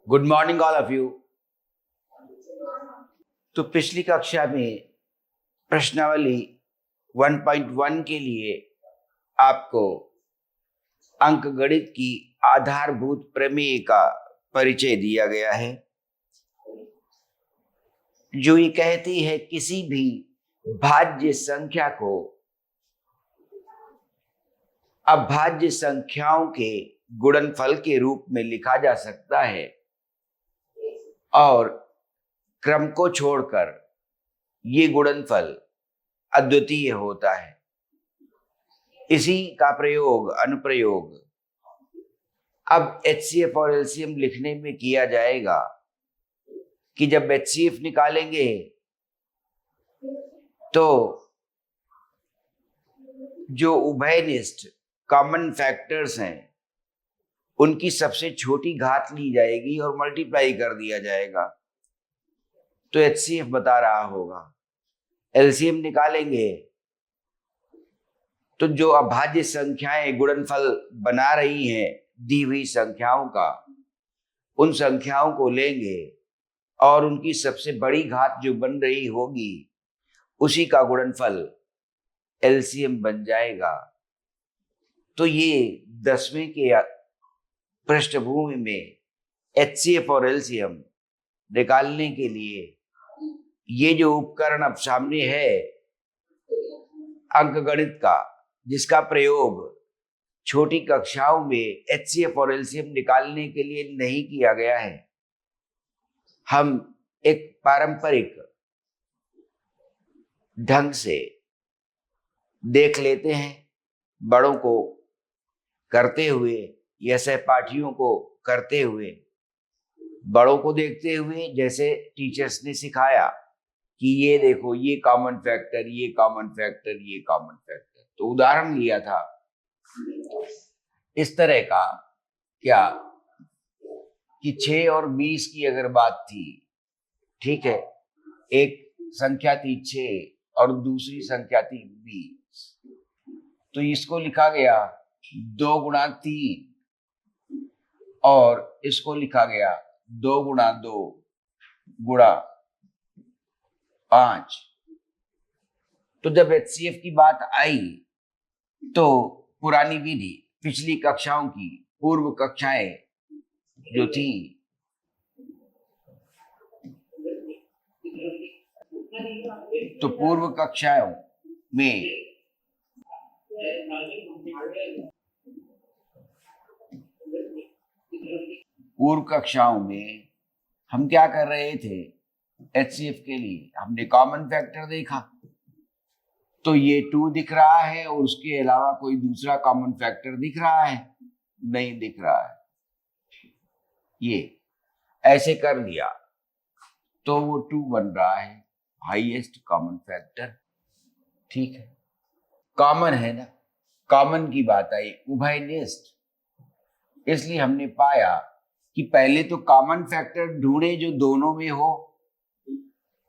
Good morning all of you. तो पिछली कक्षा में प्रश्नावली 1.1 के लिए आपको अंकगणित की आधारभूत प्रमेय का परिचय दिया गया है, जो ये कहती है किसी भी भाज्य संख्या को अभाज्य संख्याओं के गुणनफल के रूप में लिखा जा सकता है और क्रम को छोड़कर ये गुणनफल अद्वितीय होता है। इसी का प्रयोग अनुप्रयोग अब HCF और LCM लिखने में किया जाएगा कि जब HCF निकालेंगे तो जो उभयनिष्ठ कॉमन फैक्टर्स हैं उनकी सबसे छोटी घात ली जाएगी और मल्टीप्लाई कर दिया जाएगा, तो HCF बता रहा होगा। LCM निकालेंगे तो जो अभाज्य संख्याएं गुणनफल बना रही हैं दी हुई संख्याओं का, उन संख्याओं को लेंगे और उनकी सबसे बड़ी घात जो बन रही होगी उसी का गुणनफल LCM बन जाएगा। तो ये 10वें के पृष्ठभूमि में HCF और LCM निकालने के लिए ये जो उपकरण अब सामने है अंकगणित का, जिसका प्रयोग छोटी कक्षाओं में HCF और LCM निकालने के लिए नहीं किया गया है, हम एक पारंपरिक ढंग से देख लेते हैं, बड़ों को करते हुए या सहपाठियों को करते हुए, बड़ों को देखते हुए, जैसे टीचर्स ने सिखाया कि ये देखो ये कॉमन फैक्टर, ये कॉमन फैक्टर, ये कॉमन फैक्टर। तो उदाहरण लिया था इस तरह का, क्या कि 6 और 20 की अगर बात थी, ठीक है, एक संख्या थी 6 और दूसरी संख्या थी 20, तो इसको लिखा गया 2 गुणा 3 और इसको लिखा गया 2 गुणा 2 गुणा 5। तो जब HCF की बात आई तो पुरानी विधि, पिछली कक्षाओं की पूर्व कक्षाएं जो थी, तो पूर्व कक्षाओं में हम क्या कर रहे थे, HCF के लिए हमने कॉमन फैक्टर देखा, तो ये 2 दिख रहा है और उसके अलावा कोई दूसरा कॉमन फैक्टर दिख रहा है? नहीं दिख रहा है। ये ऐसे कर लिया तो वो 2 बन रहा है, हाईएस्ट कॉमन फैक्टर। ठीक है, कॉमन है ना, कॉमन की बात आई, उभयनिष्ठ, इसलिए हमने पाया कि पहले तो कॉमन फैक्टर ढूंढे जो दोनों में हो,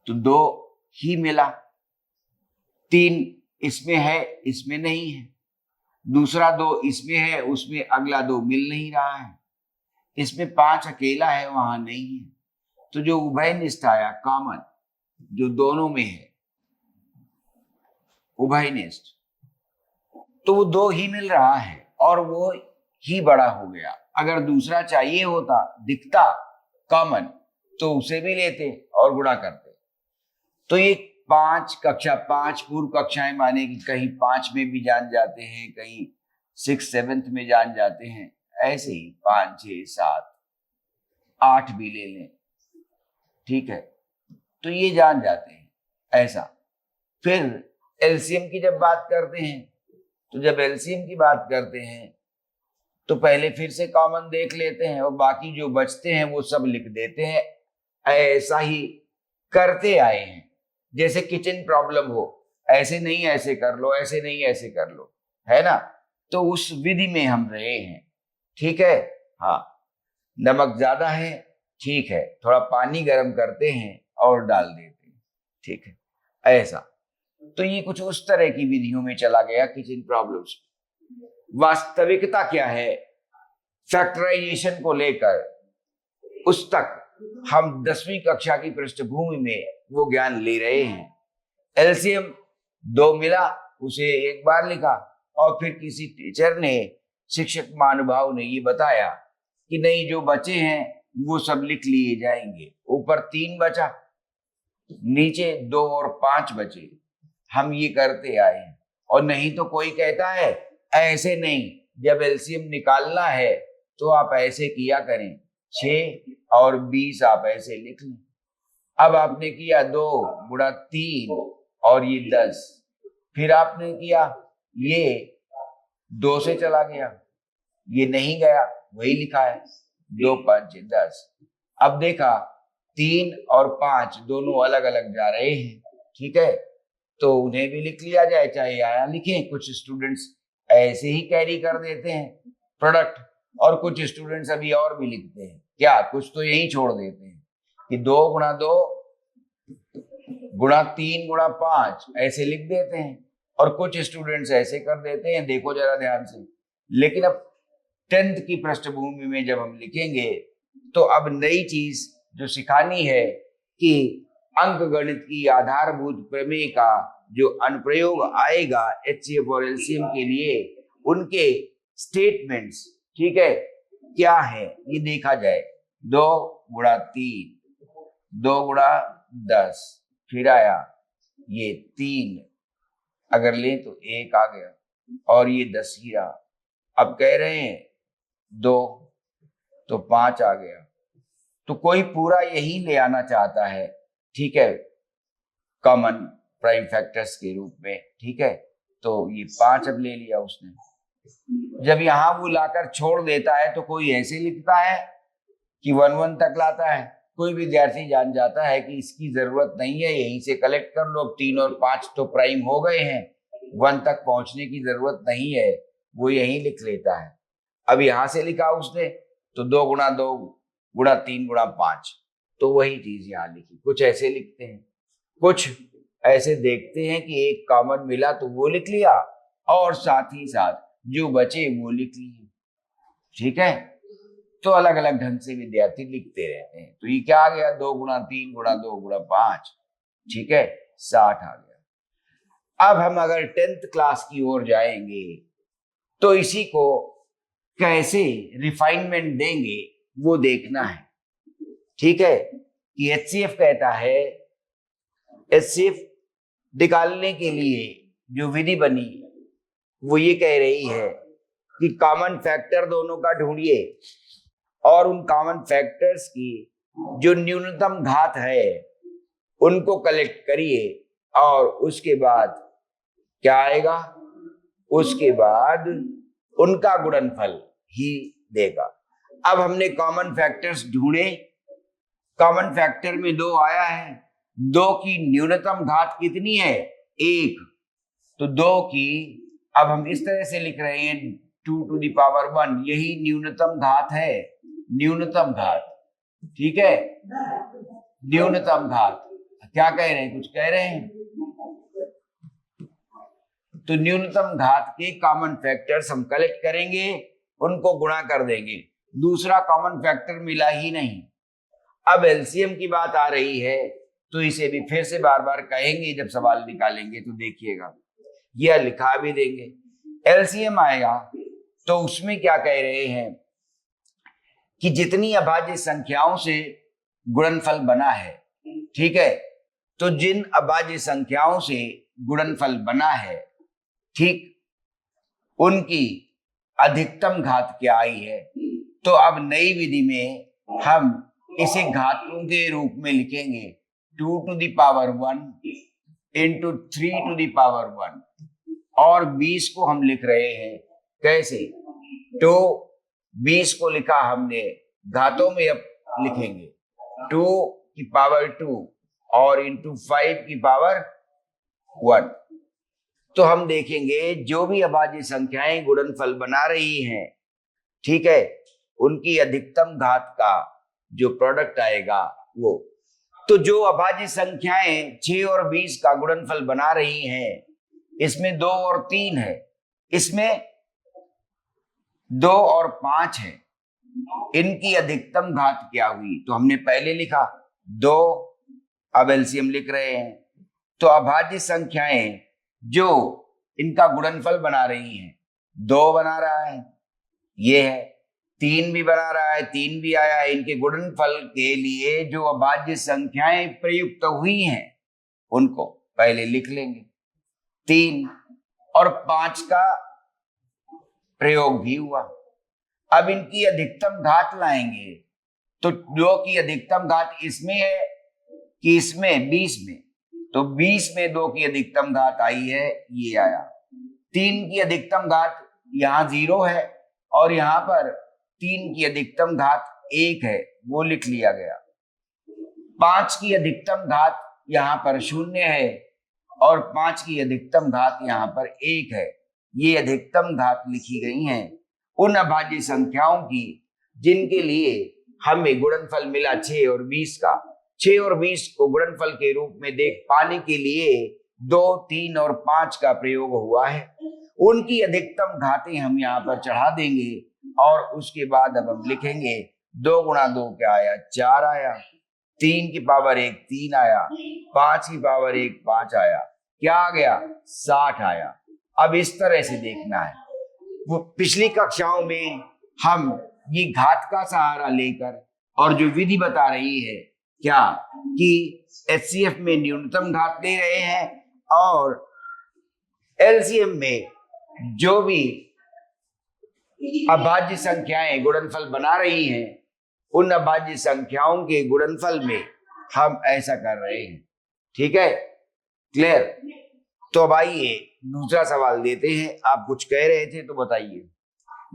तो 2 ही मिला, 3 इसमें है इसमें नहीं है, दूसरा 2 इसमें है उसमें अगला 2 मिल नहीं रहा है, इसमें 5 अकेला है वहां नहीं है, तो जो उभयनिष्ठ आया कॉमन, जो दोनों में है उभयनिष्ठ, तो वो 2 ही मिल रहा है और वो ही बड़ा हो गया। अगर दूसरा चाहिए होता, दिखता कॉमन, तो उसे भी लेते और गुणा करते। तो ये 5 पूर्व कक्षाएं माने कि कहीं 5 में भी जान जाते हैं, कहीं 6, 7 में जान जाते हैं, ऐसे ही 5, 6, 7, 8 भी ले लें, ठीक है, तो ये जान जाते हैं ऐसा। फिर LCM की जब बात करते हैं, तो जब LCM की बात करते हैं तो पहले फिर से कॉमन देख लेते हैं और बाकी जो बचते हैं वो सब लिख देते हैं। ऐसा ही करते आए हैं, जैसे किचन प्रॉब्लम हो, ऐसे नहीं ऐसे कर लो, ऐसे नहीं ऐसे कर लो, है ना, तो उस विधि में हम रहे हैं। ठीक है, हाँ, नमक ज्यादा है, ठीक है, थोड़ा पानी गर्म करते हैं और डाल देते हैं, ठीक है, ऐसा। तो ये कुछ उस तरह की विधियों में चला गया किचन प्रॉब्लम्स। वास्तविकता क्या है फैक्टराइजेशन को लेकर, उस तक हम 10वीं कक्षा की पृष्ठभूमि में वो ज्ञान ले रहे हैं। एलसीएम 2 मिला, उसे एक बार लिखा, और फिर किसी टीचर ने, शिक्षक महानुभाव ने ये बताया कि नहीं, जो बचे हैं वो सब लिख लिए जाएंगे। ऊपर 3 बचा, नीचे 2 और 5 बचे। हम ये करते आए हैं। और नहीं तो कोई कहता है ऐसे नहीं, जब एलसीएम निकालना है तो आप ऐसे किया करें, 6 और 20 आप ऐसे लिख लें। अब आपने किया 2 गुणा 3 और ये 10, फिर आपने किया ये 2 से चला गया, ये नहीं गया, वही लिखा है 2 5 10। अब देखा 3 और 5 दोनों अलग अलग जा रहे हैं, ठीक है, तो उन्हें भी लिख लिया जाए, चाहे आया लिखें। कुछ स्टूडेंट्स ऐसे ही कैरी कर देते हैं प्रोडक्ट, और कुछ स्टूडेंट्स अभी और भी लिखते हैं, क्या कुछ तो यही छोड़ देते हैं कि 2 गुणा 2 गुणा 3 गुणा 5 ऐसे लिख देते हैं, और कुछ स्टूडेंट्स ऐसे कर देते हैं, देखो जरा ध्यान से। लेकिन अब 10th की पृष्ठभूमि में जब हम लिखेंगे तो अब नई चीज जो सिखानी है कि अंक गणित की आधारभूत प्रमेय का जो अनुप्रयोग आएगा एचसीएफ और एलसीएम के लिए, उनके स्टेटमेंट्स, ठीक है, क्या है ये देखा जाए। 2 गुणा 3, 2 गुणा 10, फिर आया ये 3, अगर लें तो 1 आ गया, और ये 10 ही रहा। अब कह रहे हैं 2 तो 5 आ गया, तो कोई पूरा यही ले आना चाहता है, ठीक है, कॉमन प्राइम फैक्टर्स के रूप में, ठीक है, तो ये 5 अब ले लिया उसने। जब यहां वो लाकर छोड़ देता है तो कोई ऐसे लिखता है कि 1 1 तक लाता है। कोई विद्यार्थी जान जाता है कि इसकी जरूरत नहीं है, यहीं से कलेक्ट कर लो, 3 और 5 तो प्राइम हो गए हैं, 1 तक पहुंचने की जरूरत नहीं है, वो यहीं लिख लेता है। अब यहां से लिखा उसने तो 2 गुणा 2 गुणा 3 गुणा 5, तो वही चीज यहां लिखी। कुछ ऐसे लिखते हैं, कुछ ऐसे देखते हैं कि एक कॉमन मिला तो वो लिख लिया, और साथ ही साथ जो बचे वो लिख लिए, ठीक है। तो अलग अलग ढंग से विद्यार्थी लिखते रहते हैं। तो ये क्या आ गया, 2 गुणा 3 गुणा 2 गुणा 5, ठीक है, 60 आ गया। अब हम अगर 10th क्लास की ओर जाएंगे तो इसी को कैसे रिफाइनमेंट देंगे वो देखना है, ठीक है। कि एचसीएफ कहता है, एचसीएफ निकालने के लिए जो विधि बनी वो ये कह रही है कि कॉमन फैक्टर दोनों का ढूंढिए, और उन कॉमन फैक्टर्स की जो न्यूनतम घात है उनको कलेक्ट करिए, और उसके बाद क्या आएगा, उसके बाद उनका गुणनफल ही देगा। अब हमने कॉमन फैक्टर्स ढूंढे, कॉमन फैक्टर में 2 आया है, 2 की न्यूनतम घात कितनी है, 1, तो 2 की अब हम इस तरह से लिख रहे हैं 2 टू द पावर 1, यही न्यूनतम घात है, न्यूनतम घात, ठीक है, न्यूनतम घात। क्या कह रहे हैं, कुछ कह रहे हैं, तो न्यूनतम घात के कॉमन फैक्टर्स हम कलेक्ट करेंगे, उनको गुणा कर देंगे, दूसरा कॉमन फैक्टर मिला ही नहीं। अब एलसीएम की बात आ रही है तो इसे भी फिर से बार बार कहेंगे, जब सवाल निकालेंगे तो देखिएगा, यह लिखा भी देंगे। एलसीएम आएगा तो उसमें क्या कह रहे हैं कि जितनी अभाज्य संख्याओं से गुणनफल बना है, ठीक है, तो जिन अभाज्य संख्याओं से गुणनफल बना है, ठीक, उनकी अधिकतम घात क्या आई है। तो अब नई विधि में हम इसे घातों के रूप में लिखेंगे, 2 to the power 1 into 3 to the power 1, और 20 को हम लिख रहे हैं कैसे, तो 20 को लिखा हमने घातों में, अब लिखेंगे 2 की पावर 2 और इंटू 5 की पावर 1। तो हम देखेंगे जो भी अभाज्य संख्याएं गुणनफल बना रही हैं, ठीक है, उनकी अधिकतम घात का जो प्रोडक्ट आएगा वो। तो जो अभाज्य संख्याएं 6 और 20 का गुणनफल बना रही हैं, इसमें 2 और 3 है, इसमें 2 और 5 है, इनकी अधिकतम घात क्या हुई, तो हमने पहले लिखा 2, अब एलसीएम लिख रहे हैं। तो अभाज्य संख्याएं जो इनका गुणनफल बना रही हैं, 2 बना रहा है, ये है, 3 भी बना रहा है, 3 भी आया है। इनके गुणनफल के लिए जो अभाज्य संख्याएं प्रयुक्त हुई हैं उनको पहले लिख लेंगे। 3 और 5 का प्रयोग भी हुआ। अब इनकी अधिकतम घात लाएंगे, तो 2 की अधिकतम घात इसमें है कि इसमें 20 में, तो 20 में 2 की अधिकतम घात आई है, ये आया। 3 की अधिकतम घात यहाँ 0 है और यहाँ पर 3 की अधिकतम घात 1 है, वो लिख लिया गया। 5 की अधिकतम घात यहाँ पर 0 है और 5 की अधिकतम घात यहाँ पर 1 है। ये अधिकतम घात लिखी गई हैं उन अभाज्य संख्याओं की जिनके लिए हमें गुणनफल मिला 6 और 20 का। 6 और 20 को गुणनफल के रूप में देख पाने के लिए 2, 3 और 5 का प्रयोग हुआ है। उनकी अधिकतम घातें हम यहाँ पर चढ़ा देंगे और उसके बाद अब हम लिखेंगे 2 गुणा 2 क्या आया, 4 आया, 3 की पावर 1 3 आया, 5 की पावर 1 5 आया, क्या आ गया, 60 आया। अब इस तरह से देखना है। वो पिछली कक्षाओं में हम ये घात का सहारा लेकर और जो विधि बता रही है क्या कि एचसीएफ में न्यूनतम घात ले रहे हैं और एलसीएम में जो भी अभाज्य संख्याएं गुणनफल बना रही हैं उन अभाज्य संख्याओं के गुणनफल में हम ऐसा कर रहे हैं। ठीक है, क्लियर? तो अब आइए दूसरा सवाल देते हैं। आप कुछ कह रहे थे तो बताइए।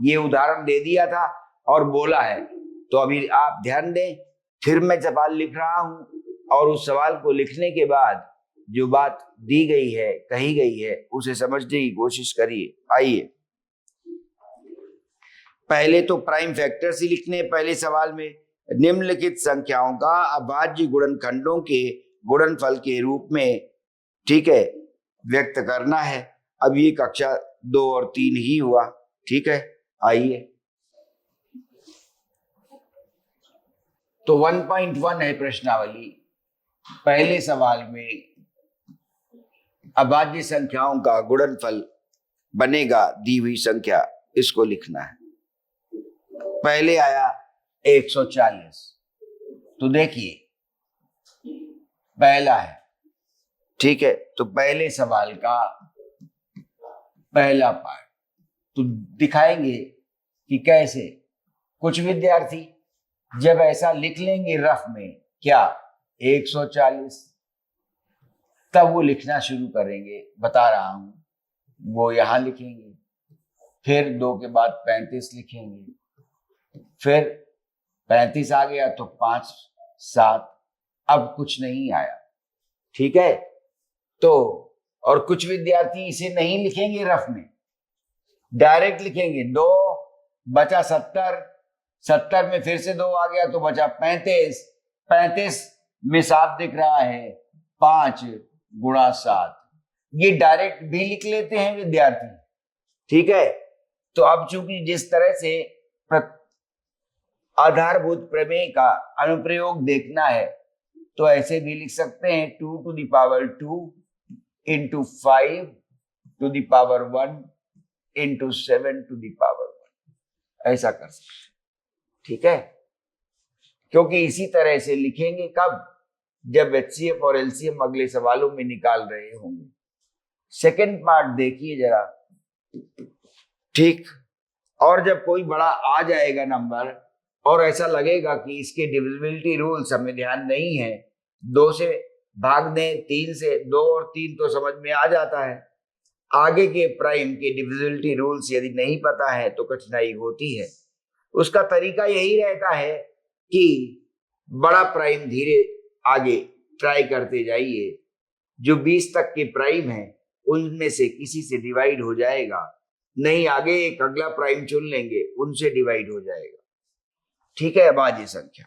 ये उदाहरण दे दिया था और बोला है, तो अभी आप ध्यान दें। फिर मैं सवाल लिख रहा हूं और उस सवाल को लिखने के बाद जो बात दी गई है, कही गई है, उसे समझने की कोशिश करिए। आइए, पहले तो प्राइम फैक्टर्स ही लिखने पहले सवाल में। निम्नलिखित संख्याओं का अभाज्य गुणनखंडों के गुणनफल के रूप में, ठीक है, व्यक्त करना है। अब ये कक्षा 2 और 3 ही हुआ। ठीक है, आइए। तो 1.1 है प्रश्नावली। पहले सवाल में अभाज्य संख्याओं का गुणनफल बनेगा दी हुई संख्या, इसको लिखना है। पहले आया 140, तो देखिए पहला है, ठीक है। तो पहले सवाल का पहला पार्ट तो दिखाएंगे कि कैसे कुछ विद्यार्थी जब ऐसा लिख लेंगे रफ में, क्या 140, तब वो लिखना शुरू करेंगे। बता रहा हूं, वो यहां लिखेंगे, फिर 2 के बाद 35 लिखेंगे, फिर 35 आ गया तो 5 7, अब कुछ नहीं आया। ठीक है, तो और कुछ विद्यार्थी इसे नहीं लिखेंगे रफ में, डायरेक्ट लिखेंगे। 2 बचा 70, 70 में फिर से 2 आ गया तो बचा 35, 35 में 7 दिख रहा है, 5 गुणा 7, ये डायरेक्ट भी लिख लेते हैं विद्यार्थी। ठीक है, तो अब चूंकि जिस तरह से आधारभूत प्रमेय का अनुप्रयोग देखना है तो ऐसे भी लिख सकते हैं 2 to the power 2 into 5 to the power 1 into 7 to the power 1, ऐसा कर सकते हैं। ठीक है, क्योंकि इसी तरह से लिखेंगे कब, जब एचसीएफ और एलसीएम अगले सवालों में निकाल रहे होंगे। सेकंड पार्ट देखिए जरा, ठीक। और जब कोई बड़ा आ जाएगा नंबर और ऐसा लगेगा कि इसके डिविजिबिलिटी रूल्स हमें ध्यान नहीं है, 2 से भाग दें, 3 से, 2 और 3 तो समझ में आ जाता है। आगे के प्राइम के डिविजिबिलिटी रूल्स यदि नहीं पता है तो कठिनाई होती है। उसका तरीका यही रहता है कि बड़ा प्राइम धीरे आगे ट्राई करते जाइए, जो 20 तक के प्राइम है उनमें से किसी से डिवाइड हो जाएगा, नहीं आगे एक अगला प्राइम चुन लेंगे, उनसे डिवाइड हो जाएगा। ठीक है, अभाज्य संख्या।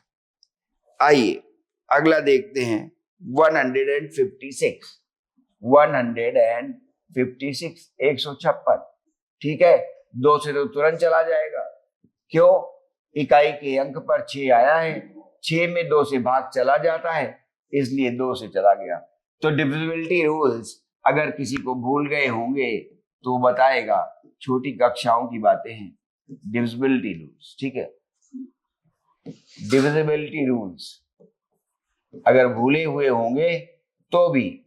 आइए अगला देखते हैं 156, 156, 156। ठीक है, 2 से तो तुरंत चला जाएगा। क्यों? इकाई के अंक पर 6 आया है, 6 में 2 से भाग चला जाता है, इसलिए 2 से चला गया। तो डिविजिबिलिटी रूल्स अगर किसी को भूल गए होंगे तो बताएगा, छोटी कक्षाओं की बातें हैं। डिविजिबिलिटी रूल्स, ठीक है, डिविजिबिलिटी रूल्स अगर भूले हुए होंगे तो भी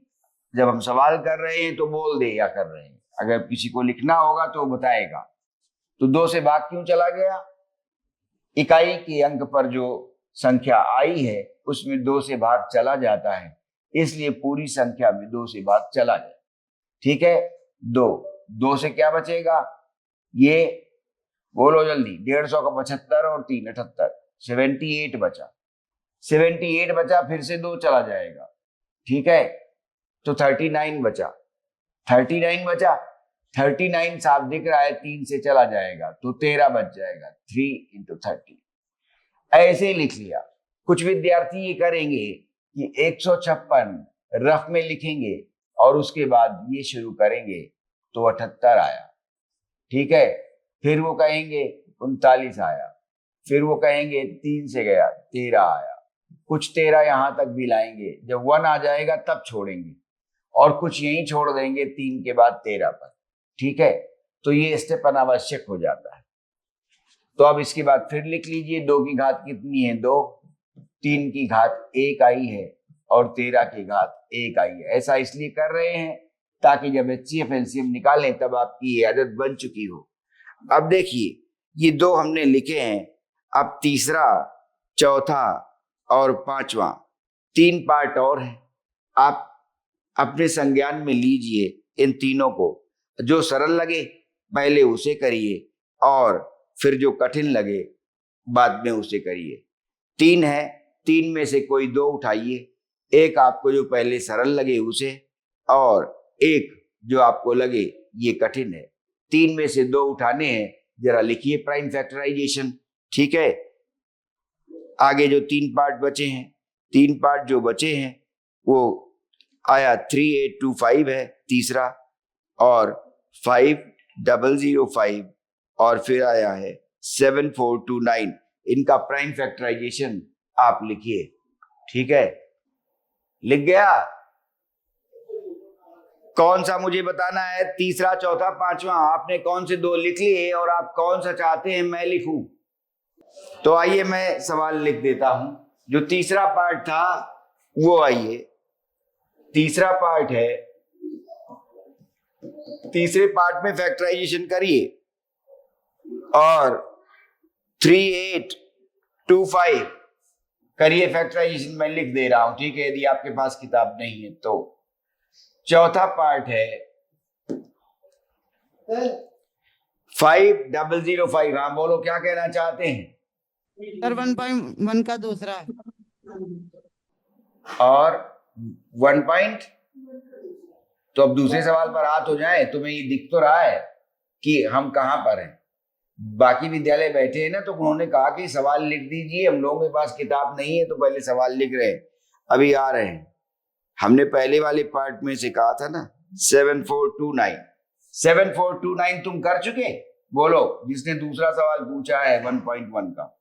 जब हम सवाल कर रहे हैं तो बोल दे या कर रहे हैं, अगर किसी को लिखना होगा तो बताएगा। तो 2 से भाग क्यों चला गया? इकाई के अंक पर जो संख्या आई है उसमें 2 से भाग चला जाता है, इसलिए पूरी संख्या में 2 से भाग चला जाए। ठीक है, 2 से क्या बचेगा? ये बोलो जल्दी, 150 का 75 और 3 78, 78 बचा। 78 बचा, फिर से 2 चला जाएगा। ठीक है, तो 39 बचा। 39 बचा, 39 साफ दिख रहा है, 3 से चला जाएगा तो 13 बच जाएगा। 3 × 30 ऐसे लिख लिया। कुछ विद्यार्थी ये करेंगे कि 156 रफ में लिखेंगे और उसके बाद ये शुरू करेंगे तो 78 आया। ठीक है, फिर वो कहेंगे 39 आया, फिर वो कहेंगे 3 से गया 13 आया, कुछ 13 यहां तक भी लाएंगे, जब 1 आ जाएगा तब छोड़ेंगे, और कुछ यहीं छोड़ देंगे 3 के बाद 13 पर। ठीक है, तो ये स्टेप अनावश्यक हो जाता है। तो अब इसके बाद फिर लिख लीजिए, 2 की घात कितनी है? 2, 3 की घात 1 आई है और 13 की घात 1 आई है। ऐसा इसलिए कर रहे हैं ताकि जब HCF LCM निकालें तब आपकी ये आदत बन चुकी हो। अब देखिए, ये 2 हमने लिखे हैं, अब तीसरा, चौथा और पांचवा 3 पार्ट और है। आप अपने संज्ञान में लीजिए इन तीनों को, जो सरल लगे पहले उसे करिए और फिर जो कठिन लगे बाद में उसे करिए। 3 है, 3 में से कोई 2 उठाइए, एक आपको जो पहले सरल लगे उसे, और एक जो आपको लगे ये कठिन है। 3 में से 2 उठाने हैं, जरा लिखिए प्राइम फैक्टराइजेशन। ठीक है, आगे जो 3 पार्ट बचे हैं, 3 पार्ट जो बचे हैं वो आया 3825 है तीसरा, और 5005, और फिर आया है 7429। इनका प्राइम फैक्टराइजेशन आप लिखिए। ठीक है, लिख गया? कौन सा मुझे बताना है? तीसरा, चौथा, पांचवा आपने कौन से 2 लिख लिए और आप कौन सा चाहते हैं मैं लिखूं? तो आइए मैं सवाल लिख देता हूं। जो तीसरा पार्ट था वो आइए, तीसरा पार्ट है, तीसरे पार्ट में फैक्टराइजेशन करिए और 3825 करिए फैक्टराइजेशन। मैं लिख दे रहा हूं, ठीक है, यदि आपके पास किताब नहीं है तो। चौथा पार्ट है 5005। हाँ बोलो, क्या कहना चाहते हैं? सर 1.1 का दूसरा और 1 पॉइंट। तो अब दूसरे सवाल पर हाथ हो जाए। तुम्हें ये दिख तो रहा है कि हम कहां पर हैं। बाकी विद्यालय बैठे हैं ना, तो उन्होंने कहा कि सवाल लिख दीजिए, हम लोगों के पास किताब नहीं है तो पहले सवाल लिख रहे हैं, अभी आ रहे हैं। हमने पहले वाले पार्ट में से कहा था ना 7429। 7429 तुम कर चुके? बोलो, जिसने दूसरा सवाल पूछा है 1.1 का।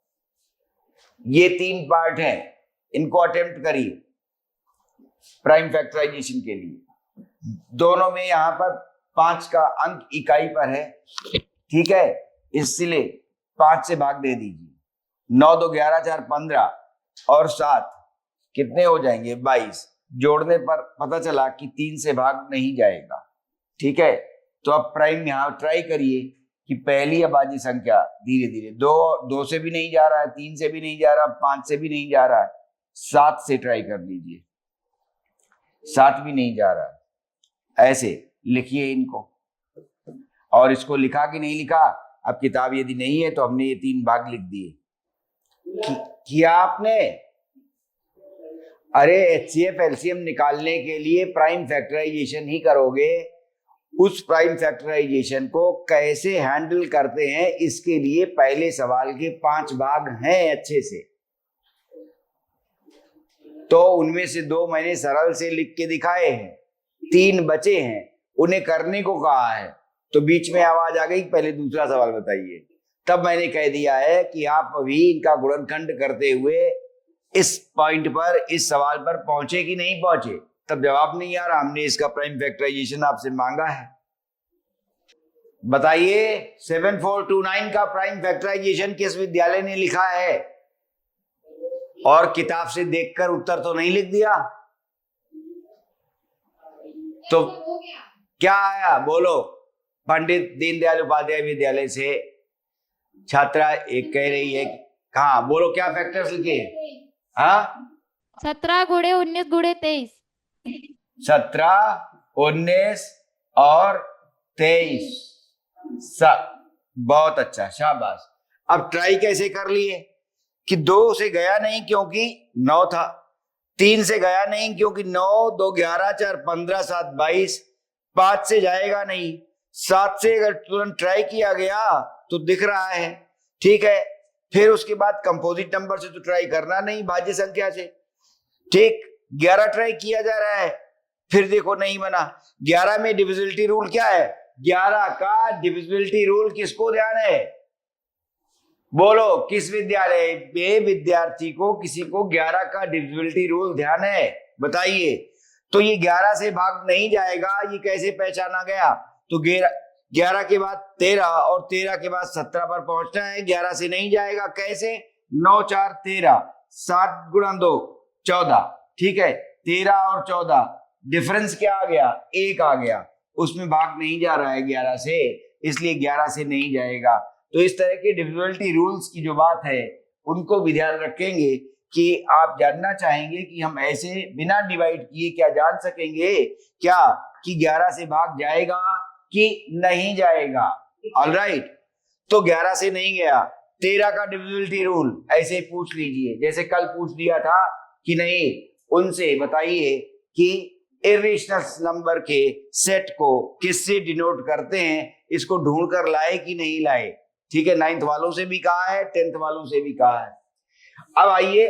ये 3 पार्ट हैं, इनको अटेम्प्ट करिए प्राइम फैक्टराइजेशन के लिए। दोनों में यहां पर 5 का अंक इकाई पर है। ठीक है, इसलिए 5 से भाग दे दीजिए। 9 2 11 4 15 और 7 कितने हो जाएंगे? 22। जोड़ने पर पता चला कि 3 से भाग नहीं जाएगा। ठीक है, तो अब प्राइम यहां ट्राई करिए कि पहली अभाज्य संख्या धीरे धीरे 2 से भी नहीं जा रहा है, 3 से भी नहीं जा रहा, 5 से भी नहीं जा रहा है, 7 से ट्राई कर लीजिए। 7 भी नहीं जा रहा है। ऐसे लिखिए इनको। और इसको लिखा कि नहीं लिखा? अब किताब यदि नहीं है तो हमने ये 3 भाग लिख दिए। किया आपने? अरे HCF LCM निकालने के लिए प्राइम फैक्टराइजेशन ही करोगे। उस प्राइम फैक्टराइजेशन को कैसे हैंडल करते हैं इसके लिए पहले सवाल के 5 भाग हैं अच्छे से। तो उनमें से 2 मैंने सरल से लिख के दिखाए हैं, 3 बचे हैं, उन्हें करने को कहा है। तो बीच में आवाज आ गई, पहले दूसरा सवाल बताइए। तब मैंने कह दिया है कि आप अभी इनका गुणनखंड करते हुए इस पॉइंट पर, इस सवाल पर पहुंचे कि नहीं पहुंचे। तब जवाब नहीं आ रहा, हमने इसका प्राइम फैक्टराइजेशन आपसे मांगा है। बताइए 7429 का प्राइम फैक्टराइजेशन किस विद्यालय ने लिखा है? और किताब से देखकर उत्तर तो नहीं लिख दिया? तो क्या आया बोलो? पंडित दीनदयाल उपाध्याय विद्यालय से छात्रा एक कह रही है, हाँ बोलो क्या फैक्टर्स लिखे? हाँ 17 गुणे 19 गुणे 23। 17, 19 और 23। बहुत अच्छा, शाबाश। अब ट्राई कैसे कर लिए कि 2 से गया नहीं क्योंकि 9 था, 3 से गया नहीं क्योंकि 9, 2 11, 4 15, 7 22, 5 से जाएगा नहीं, 7 से अगर तुरंत ट्राई किया गया तो दिख रहा है, ठीक है। फिर उसके बाद कंपोजिट नंबर से तो ट्राई करना नहीं, भाज्य संख्या से, ठीक। 11 ट्राई किया जा रहा है, फिर देखो नहीं बना। 11 में डिविजिबिलिटी रूल क्या है? 11 का डिविजिबिलिटी रूल किसको ध्यान है? बोलो किस विद्यालय में विद्यार्थी को, किसी को 11 का डिविजिबिलिटी रूल ध्यान है? बताइए। तो ये 11 से भाग नहीं जाएगा, ये कैसे पहचाना गया? तो 11 के बाद 13 और 13 के बाद 17 पर पहुंचना है, 11 से नहीं जाएगा। कैसे? 9 4 13, 7 गुणा 2 14, ठीक है। 13 और 14 डिफरेंस क्या आ गया? 1 आ गया, उसमें भाग नहीं जा रहा है 11 से, इसलिए 11 से नहीं जाएगा। तो इस तरह के डिविजिबिलिटी रूल्स की जो बात है उनको भी ध्यान रखेंगे कि आप जानना चाहेंगे कि हम ऐसे बिना डिवाइड किए क्या जान सकेंगे क्या कि 11 से भाग जाएगा कि नहीं जाएगा। ऑलराइट, तो 11 से नहीं गया। 13 का डिविजिबिलिटी रूल ऐसे पूछ लीजिए, जैसे कल पूछ लिया था कि नहीं, उनसे बताइए कि इर्रेशनल नंबर के सेट को किससे डिनोट करते हैं, इसको ढूंढ कर लाए कि नहीं लाए, ठीक है। 9th वालों से भी कहा है, 10th वालों से भी कहा है। अब आइए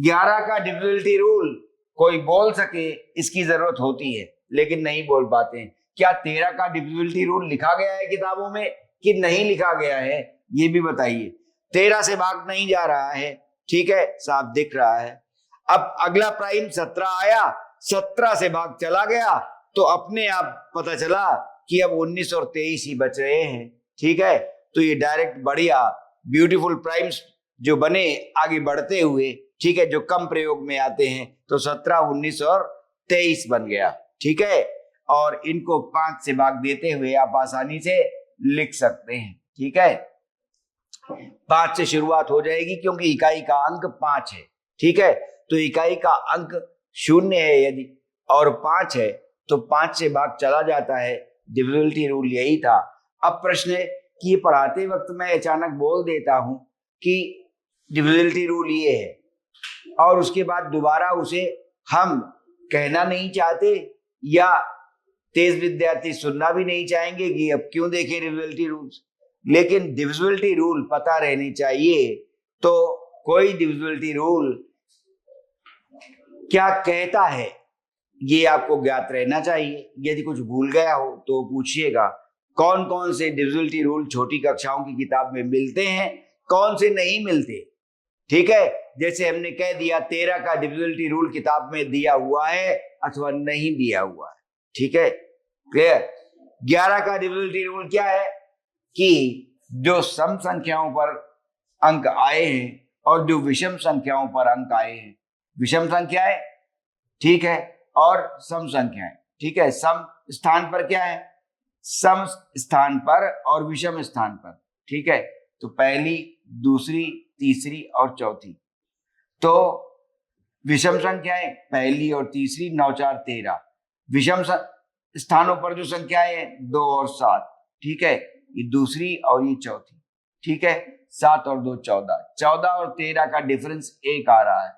11 का डिविजिबिलिटी रूल कोई बोल सके इसकी जरूरत होती है, लेकिन नहीं बोल पाते हैं। क्या 13 का डिविजिबिलिटी रूल लिखा गया है किताबों में कि नहीं लिखा गया है, ये भी बताइए। 13 से भाग नहीं जा रहा है, ठीक है, साफ दिख रहा है। अब अगला प्राइम 17 आया, 17 से भाग चला गया, तो अपने आप पता चला कि अब 19 और 23 ही बच रहे हैं, ठीक है। तो ये डायरेक्ट बढ़िया ब्यूटीफुल प्राइम्स जो बने आगे बढ़ते हुए, ठीक है, जो कम प्रयोग में आते हैं, तो 17, 19 और 23 बन गया, ठीक है। और इनको 5 से भाग देते हुए आप आसानी से लिख सकते हैं, ठीक है। 5 से शुरुआत हो जाएगी क्योंकि इकाई का अंक 5 है, ठीक है। तो इकाई का अंक 0 है यदि और 5 है तो 5 से भाग चला जाता है। डिविजिबिलिटी रूल यही था। अब प्रश्न है कि ये पढ़ाते वक्त मैं अचानक बोल देता हूं कि डिविजिबिलिटी रूल ये है और उसके बाद दोबारा उसे हम कहना नहीं चाहते या तेज विद्यार्थी सुनना भी नहीं चाहेंगे कि अब क्यों देखें डिविजिबिलिटी रूल्स, लेकिन डिविजिबिलिटी रूल पता रहने चाहिए। तो कोई डिविजिबिलिटी रूल क्या कहता है ये आपको ज्ञात रहना चाहिए। यदि कुछ भूल गया हो तो पूछिएगा। कौन कौन से डिविजिबिलिटी रूल छोटी कक्षाओं की किताब में मिलते हैं, कौन से नहीं मिलते, ठीक है। जैसे हमने कह दिया 13 का डिविजिबिलिटी रूल किताब में दिया हुआ है अथवा नहीं दिया हुआ है, ठीक है, क्लियर। 11 का डिविजिबिलिटी रूल क्या है कि जो सम संख्याओं पर अंक आए हैं और जो विषम संख्याओं पर अंक आए हैं, विषम संख्याएं, ठीक है, और सम संख्याएं, ठीक है। सम स्थान पर क्या है? सम स्थान पर और विषम स्थान पर, ठीक है। तो पहली, दूसरी, तीसरी और चौथी। तो विषम संख्याएं पहली और तीसरी 9 4 13, विषम स्थानों पर जो संख्याएं हैं 2 और 7, ठीक है, ये दूसरी और ये चौथी, ठीक है। 7 और 2 14, 14 और 13 का डिफरेंस 1 आ रहा है,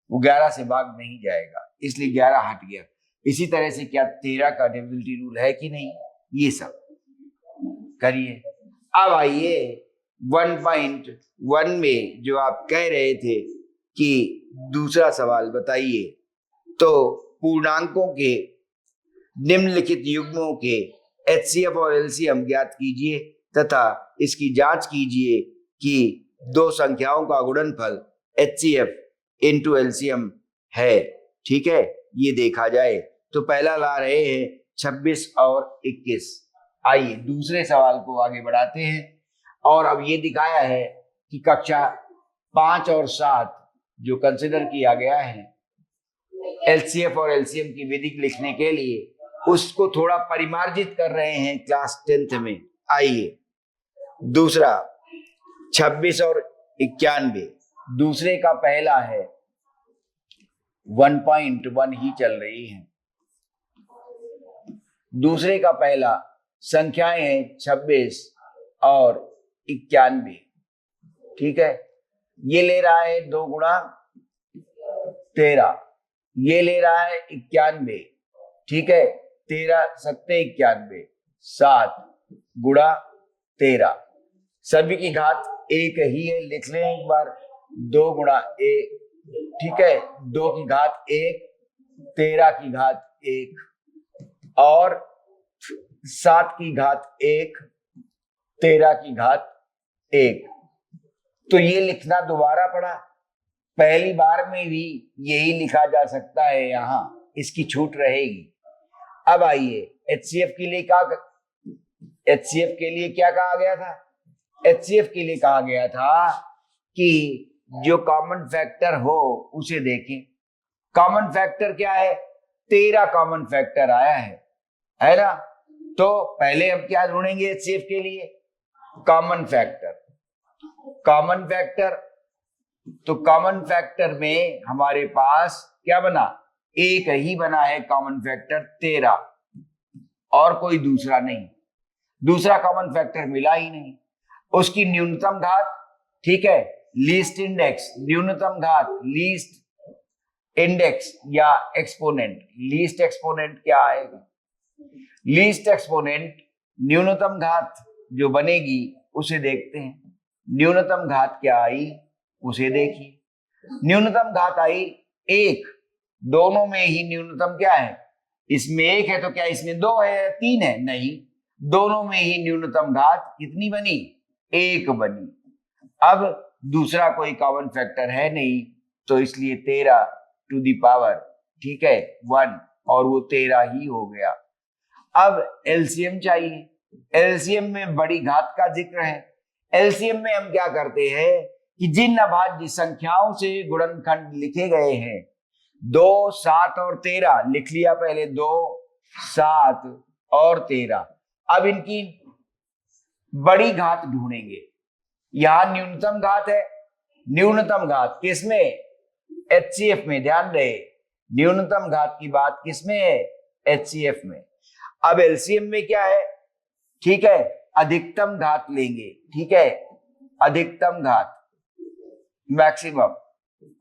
वो 11 से भाग नहीं जाएगा, इसलिए 11 हट गया। इसी तरह से क्या 13 का डिविजिबिलिटी रूल है कि नहीं, ये सब करिए। अब आइए 1.1 में जो आप कह रहे थे कि दूसरा सवाल बताइए। तो पूर्णांकों के निम्नलिखित युग्मों के HCF और LCM ज्ञात कीजिए। तथा इसकी जांच कीजिए कि दो संख्याओं का गुणनफल HCF इंटू LCM है। ठीक है, ये देखा जाए तो पहला ला रहे हैं 26 और 21। आइए दूसरे सवाल को आगे बढ़ाते हैं। और अब ये दिखाया है कि कक्षा 5 और 7 जो कंसिडर किया गया है LCF और LCM की विधि लिखने के लिए, उसको थोड़ा परिमार्जित कर रहे हैं क्लास 10th में। आइए दूसरा 26 और 91, दूसरे का पहला है 1.1 ही चल रही है। दूसरे का पहला संख्याएं हैं 26 और 91। ठीक है, ये ले रहा है 2 गुणा 13, ये ले रहा है 91। ठीक है, 13 सत्ते 91, 7 गुणा 13, सभी की घात एक ही है, लिख लें एक बार, 2 गुणा 1। ठीक है, 2 की घात 1, 13 की घात 1 और 7 की घात 1, 13 की घात 1। तो ये लिखना दोबारा पड़ा, पहली बार में भी यही लिखा जा सकता है, यहां इसकी छूट रहेगी। अब आइए HCF के लिए HCF के लिए क्या कहा गया था? HCF के लिए कहा गया था कि जो कॉमन फैक्टर हो उसे देखें। कॉमन फैक्टर क्या है? 13 कॉमन फैक्टर आया है ना? तो पहले हम क्या ढूंढेंगे HCF के लिए? Common factor. कॉमन फैक्टर, तो कॉमन फैक्टर में हमारे पास क्या बना? एक ही बना है कॉमन फैक्टर 13, और कोई दूसरा नहीं। दूसरा कॉमन फैक्टर मिला ही नहीं। उसकी न्यूनतम घात, ठीक है, लीस्ट इंडेक्स, न्यूनतम घात, लीस्ट इंडेक्स या एक्सपोनेंट। लीस्ट एक्सपोनेंट क्या आएगा? लीस्ट एक्सपोनेंट न्यूनतम घात जो बनेगी उसे देखते हैं। न्यूनतम घात क्या आई उसे देखिए। न्यूनतम घात आई 1, दोनों में ही न्यूनतम क्या है? इसमें 1 है तो क्या इसमें 2 है या 3 है? नहीं, दोनों में ही न्यूनतम घात कितनी बनी? 1 बनी। अब दूसरा कोई कॉमन फैक्टर है नहीं, तो इसलिए 13 टू दी पावर, ठीक है, 1, और वो 13 ही हो गया। अब LCM चाहिए। LCM में बड़ी घात का जिक्र है। LCM में हम क्या करते हैं कि जिन अभाज्य संख्याओं से गुणनखंड लिखे गए हैं, 2, 7 और 13 लिख लिया पहले, 2, 7 और 13। अब इनकी बड़ी घात ढूंढेंगे। यहां न्यूनतम घात है। न्यूनतम घात किसमें? HCF में। ध्यान रहे, न्यूनतम घात की बात किसमें है? HCF में। अब LCM में क्या है? ठीक है, अधिकतम घात लेंगे। ठीक है, अधिकतम घात, मैक्सिमम,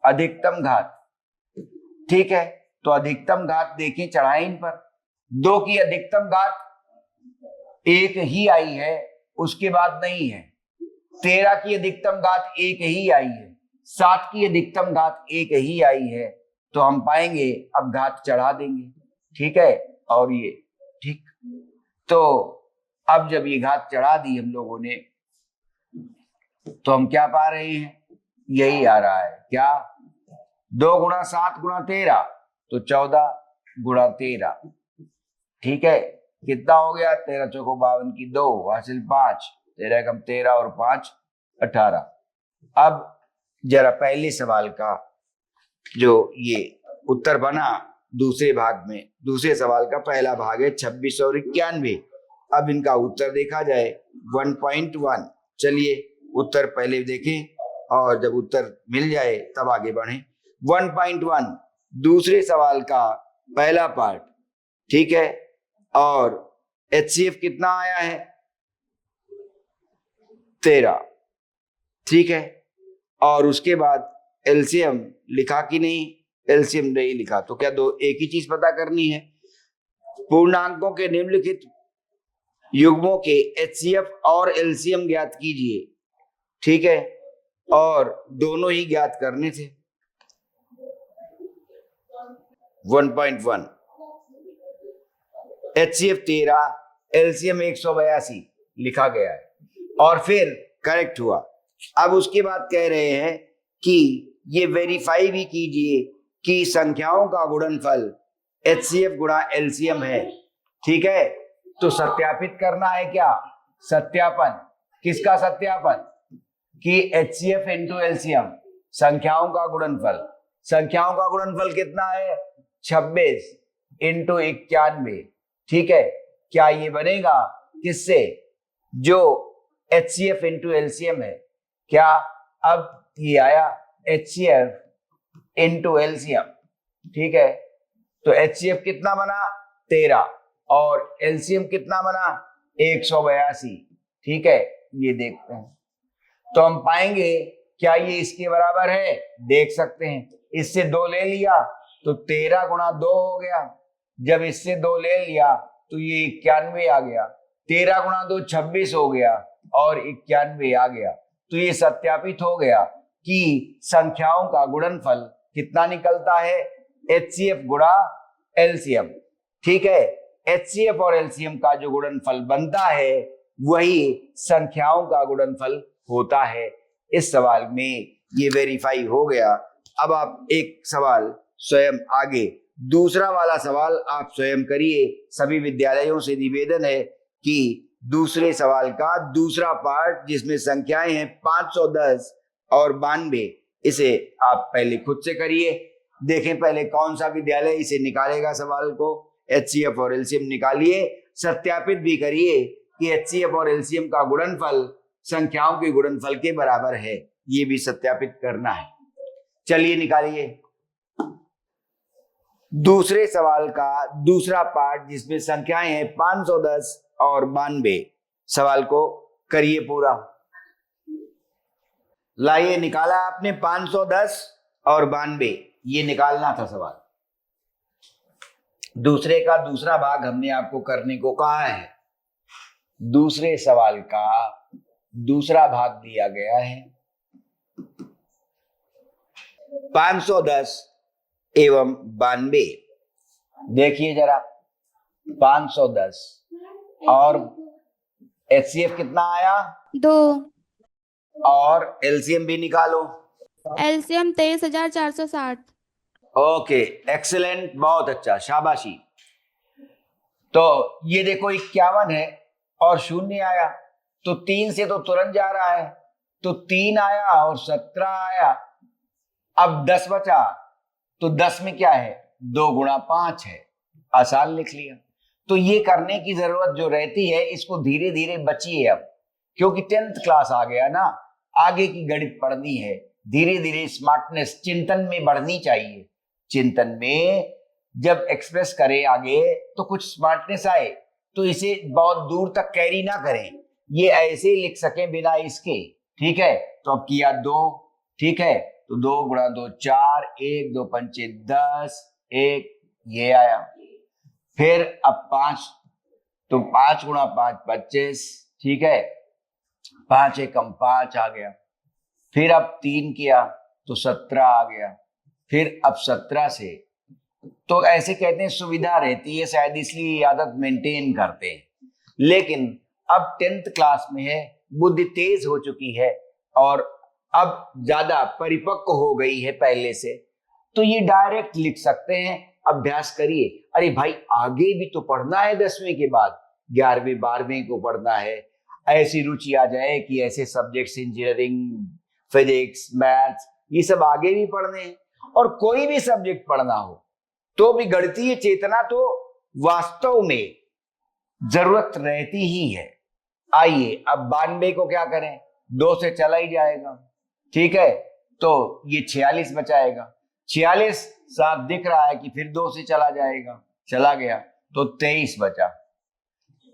अधिकतम घात। ठीक है, तो अधिकतम घात देखें, चढ़ाएं इन पर। 2 की अधिकतम घात 1 ही आई है, उसके बाद नहीं है। 13 की अधिकतम घात 1 ही आई है, 7 की अधिकतम घात 1 ही आई है, तो हम पाएंगे अब घात चढ़ा देंगे। ठीक है, और ये ठीक, तो अब जब ये घात चढ़ा दी हम लोगों ने, तो हम क्या पा रहे हैं? यही आ रहा है क्या? 2 गुणा 7 गुणा 13, तो 14 गुणा 13। ठीक है, कितना हो गया? 13 चौको 52 की 2 हासिल 5, 13 कम 13 और 5 18। अब जरा पहले सवाल का जो ये उत्तर बना दूसरे भाग में, दूसरे सवाल का पहला भाग है 26 और 91। अब इनका उत्तर देखा जाए 1.1। चलिए उत्तर पहले देखें और जब उत्तर मिल जाए तब आगे बढ़ें। 1.1 दूसरे सवाल का पहला पार्ट, ठीक है, और HCF कितना आया है? 13। ठीक है, और उसके बाद LCM लिखा कि नहीं? LCM नहीं लिखा, तो क्या दो एक ही चीज पता करनी है? पूर्णांकों के निम्नलिखित युग्मों के HCF और LCM ज्ञात कीजिए। ठीक है, और दोनों ही ज्ञात करने थे। 1.1 HCF 13, LCM 182 लिखा गया है। और फिर करेक्ट हुआ। अब उसके बाद कह रहे हैं कि ये वेरीफाई भी कीजिए कि संख्याओं का गुणनफल HCF गुणा LCM है। ठीक है, तो सत्यापित करना है क्या? सत्यापन। किसका सत्यापन? कि HCF इंटू LCM संख्याओं का गुणनफल। संख्याओं का गुणनफल कितना है? 26 इंटू 91। ठीक है, क्या ये बनेगा किससे? जो HCF इंटू LCM है। क्या अब ये आया HCF इंटू LCM। ठीक है, तो HCF कितना बना? 13 और LCM कितना बना? 182। ठीक है, ये देखते हैं तो हम पाएंगे क्या ये इसके बराबर है? देख सकते हैं, इससे 2 ले लिया तो 13 गुणा 2 हो गया। जब इससे 2 ले लिया तो ये 91 आ गया। 13 गुणा 2 26 हो गया और 91 आ गया। तो ये सत्यापित हो गया कि संख्याओं का गुणनफल कितना निकलता है? HCF गुणा LCM। ठीक है, HCF और LCM का जो गुणनफल बनता है वही संख्याओं का गुणनफल होता है। इस सवाल में ये वेरीफाई हो गया। अब आप एक सवाल स्वयं आगे, दूसरा वाला सवाल आप स्वयं करिए। सभी विद्यालयों से निवेदन है कि दूसरे सवाल का दूसरा पार्ट जिसमें संख्याएं हैं 510 और 92, इसे आप पहले खुद से करिए। देखें पहले कौन सा विद्यालय इसे निकालेगा सवाल को। HCF और LCM निकालिए, सत्यापित भी करिए कि HCF और LCM का गुणनफल संख्याओं के गुणनफल के बराबर है। ये भी सत्यापित करना है। चलिए निकालिए दूसरे सवाल का दूसरा पार्ट जिसमें संख्याएं हैं 510 और 92। सवाल को करिए पूरा। लाइए, निकाला आपने 510 और 92, ये निकालना था सवाल। दूसरे का दूसरा भाग हमने आपको करने को कहा है। दूसरे सवाल का दूसरा भाग दिया गया है 510 एवं 92। देखिए जरा, 510 और HCF कितना आया? 2। और LCM भी निकालो। LCM 23,460। ओके, एक्सीलेंट, बहुत अच्छा, शाबाशी। तो ये देखो 51 है और 0 आया, तो 3 से तो तुरंत जा रहा है, तो 3 आया और 17 आया। अब 10 बचा, तो 10 में क्या है? 2 गुणा 5 है। आसान लिख लिया। तो ये करने की जरूरत जो रहती है इसको धीरे धीरे बचिए अब, क्योंकि 10th क्लास आ गया ना, आगे की गणित पढ़नी है। धीरे धीरे स्मार्टनेस चिंतन में बढ़नी चाहिए। चिंतन में जब एक्सप्रेस करें आगे तो कुछ स्मार्टनेस आए, तो इसे बहुत दूर तक कैरी ना करें, ये ऐसे ही लिख सकें बिना इसके। ठीक है, तो अब किया 2। ठीक है, तो 2 गुणा 2 4, 1 2 पंचे 10, 1 ये आया। फिर अब 5, तो 5 गुणा 5 25। ठीक है, 5 एकम 5 आ गया। फिर अब 3 किया तो 17 आ गया। फिर अब 17 से, तो ऐसे कहते हैं सुविधा रहती है शायद, इसलिए आदत मेंटेन करते हैं। लेकिन अब 10th क्लास में है, बुद्धि तेज हो चुकी है और अब ज्यादा परिपक्व हो गई है पहले से, तो ये डायरेक्ट लिख सकते हैं। अभ्यास करिए। अरे भाई, आगे भी तो पढ़ना है, 10वीं के बाद 11वीं 12वीं को पढ़ना है। ऐसी रुचि आ जाए कि ऐसे सब्जेक्ट्स, इंजीनियरिंग, फिजिक्स, मैथ्स, ये सब आगे भी पढ़ने हैं। और कोई भी सब्जेक्ट पढ़ना हो तो भी गणितीय चेतना तो वास्तव में जरूरत रहती ही है। आइए, अब 92 को क्या करें? 2 से चला ही जाएगा। ठीक है, तो ये 46 बचाएगा। 46 साफ दिख रहा है कि फिर 2 से चला जाएगा, चला गया तो 23 बचा।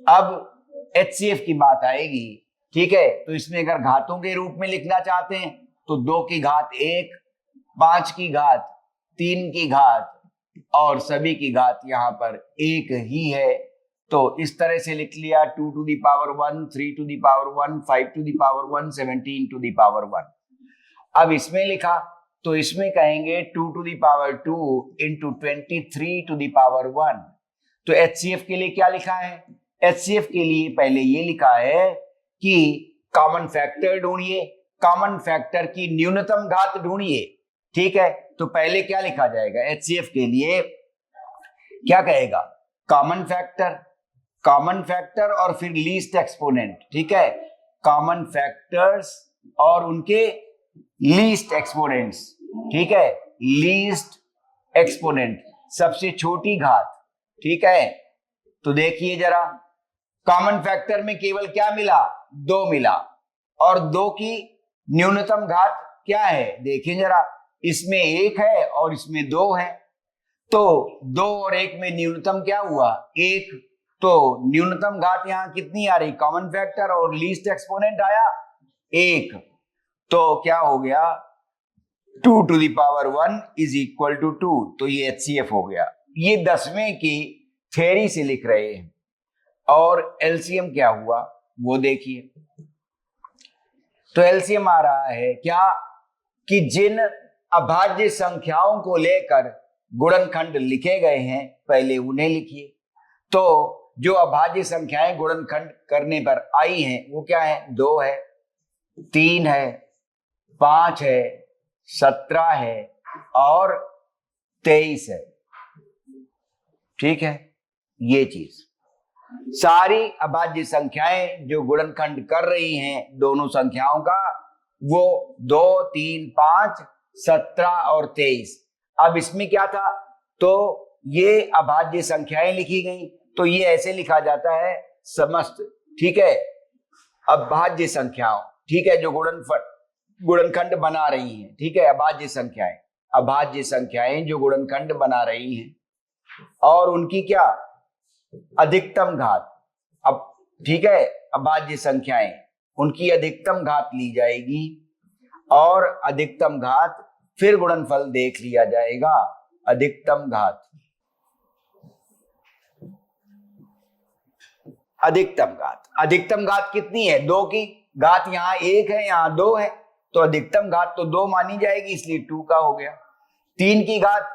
अब HCF की बात आएगी। ठीक है, तो इसमें अगर घातों के रूप में लिखना चाहते हैं तो 2 की घात 1, 5 की घात, 3 की घात और सभी की घात यहाँ पर 1 ही है। तो इस तरह से लिख लिया 2 to the power 1, 3 to the power 1, 5 to the power 1, 17 to the power 1। अब इसमें लिखा तो इसमें कहेंगे 2 to the power 2 into 23 to the power 1। तो HCF के लिए क्या लिखा है? HCF के लिए पहले ये लिखा है कि कॉमन फैक्टर ढूंढिए, कॉमन फैक्टर की न्यूनतम घात ढूंढिए। ठीक है, तो पहले क्या लिखा जाएगा, HCF के लिए क्या कहेगा, कॉमन फैक्टर, कॉमन फैक्टर और फिर लीस्ट एक्सपोनेंट। ठीक है, कॉमन फैक्टर्स और उनके लीस्ट एक्सपोनेंट्स। ठीक है, लीस्ट एक्सपोनेंट, सबसे छोटी घात। ठीक है, तो देखिए जरा, कॉमन फैक्टर में केवल क्या मिला, 2 मिला, और 2 की न्यूनतम घात क्या है, देखिए जरा, इसमें 1 है और इसमें 2 है, तो 2 और 1 में न्यूनतम क्या हुआ, 1। तो न्यूनतम घात यहां कितनी आ रही, कॉमन फैक्टर और लीस्ट एक्सपोनेंट आया 1, तो क्या हो गया, 2 to the power 1 is equal to 2, तो ये HCF हो गया। ये 10वें की थ्योरी से लिख रहे हैं, और LCM क्या हुआ वो देखिए। तो LCM आ रहा है क्या, कि जिन अभाज्य संख्याओं को लेकर गुणनखंड लिखे गए हैं पहले उन्हें लिखिए। तो जो अभाज्य संख्याएं गुणनखंड करने पर आई हैं वो क्या है, 2 है, 3 है, 5 है, 17 है और 23 है। ठीक है, ये चीज सारी अभाज्य संख्याएं जो गुणनखंड कर रही हैं दोनों संख्याओं का, वो 2, 3, 5, 17 और 23। अब इसमें क्या था, तो ये अभाज्य संख्याएं लिखी गई, तो ये ऐसे लिखा जाता है समस्त, ठीक है, अभाज्य संख्याओं, ठीक है, जो गुणनखंड बना रही हैं। ठीक है, अभाज्य संख्याएं, अभाज्य संख्याएं जो गुणनखंड बना रही हैं, और उनकी क्या, अधिकतम घात। अब ठीक है, अभाज्य संख्याएं, उनकी अधिकतम घात ली जाएगी, और अधिकतम घात फिर गुणनफल देख लिया जाएगा, अधिकतम घात, अधिकतम घात, अधिकतम घात कितनी है, 2 की घात, यहाँ 1 है यहाँ 2 है, तो अधिकतम घात तो 2 मानी जाएगी, इसलिए 2 का हो गया। 3 की घात